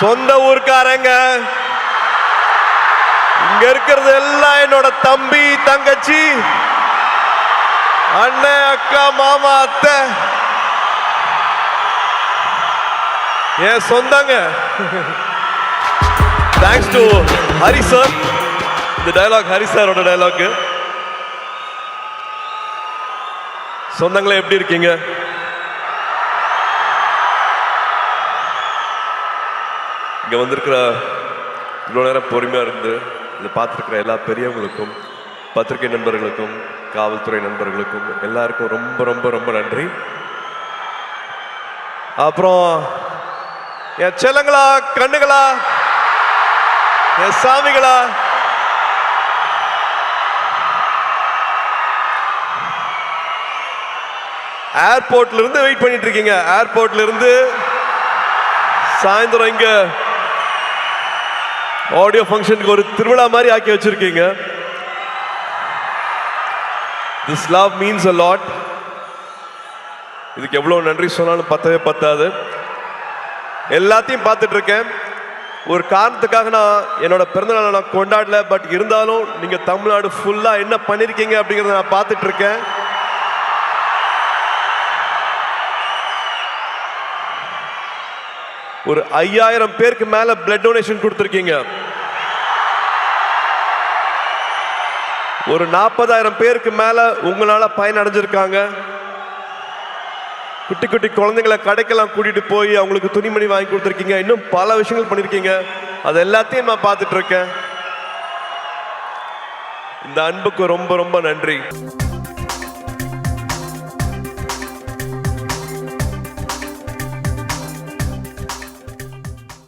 சொந்த ஊர்க்காரங்க, இங்க இருக்கிறது எல்லாம் என்னோட தம்பி தங்கச்சி அண்ணன் அக்கா மாமா அத்தை என் சொந்தங்க. Thanks to Hari sir. இந்த டயலாக் ஹரி சாரோட டயலாக். சொந்தங்களே எப்படி இருக்கீங்க? இங்க வந்திருக்கிற இவ்வளோ நேரம் பொறுமையா இருந்து இதை பார்த்துருக்கிற எல்லா பெரியவங்களுக்கும், பத்திரிகை நண்பர்களுக்கும், காவல்துறை நண்பர்களுக்கும் எல்லாருக்கும் ரொம்ப ரொம்ப ரொம்ப நன்றி. அப்புறம் என் செல்லங்களா, கண்ணுகளா, என் சாமிகளா, ஏர்போர்ட்ல இருந்து வெயிட் பண்ணிட்டு இருக்கீங்க. ஏர்போர்ட்ல இருந்து சாயந்தரம் இங்க ஆடியோ ஃபங்க்ஷனுக்கு ஒரு திருவிழா மாதிரி ஆக்கி வச்சிருக்கீங்க. This love means a lot. இதுக்கு எவ்வளவு நன்றி சொன்னாலும் பத்தவே பத்தாது. எல்லாத்தையும் பார்த்துட்டு இருக்கேன். ஒரு காரணத்துக்காக நான் என்னோட பிறந்தநாளை நான் கொண்டாடல, பட் இருந்தாலும் நீங்க தமிழ்நாடு ஃபுல்லா என்ன பண்ணிருக்கீங்க அப்படிங்கறத நான் பார்த்துட்டு இருக்கேன். ஒரு 5000 பேருக்கு மேல பிளட் டொனேஷன் கொடுத்திருக்கீங்க. ஒரு 40,000 பேருக்கு மேல உங்களால பயன் அடைஞ்சிருக்காங்க. குட்டி குட்டி குழந்தைங்களை கடைக்கெல்லாம் கூட்டிட்டு போய் அவங்களுக்கு துணிமணி வாங்கி கொடுத்துருக்கீங்க. இன்னும் பல விஷயங்கள் பண்ணிருக்கீங்க. அது எல்லாத்தையும் நான் பார்த்துட்டு இருக்கேன். இந்த அன்புக்கு ரொம்ப ரொம்ப நன்றி.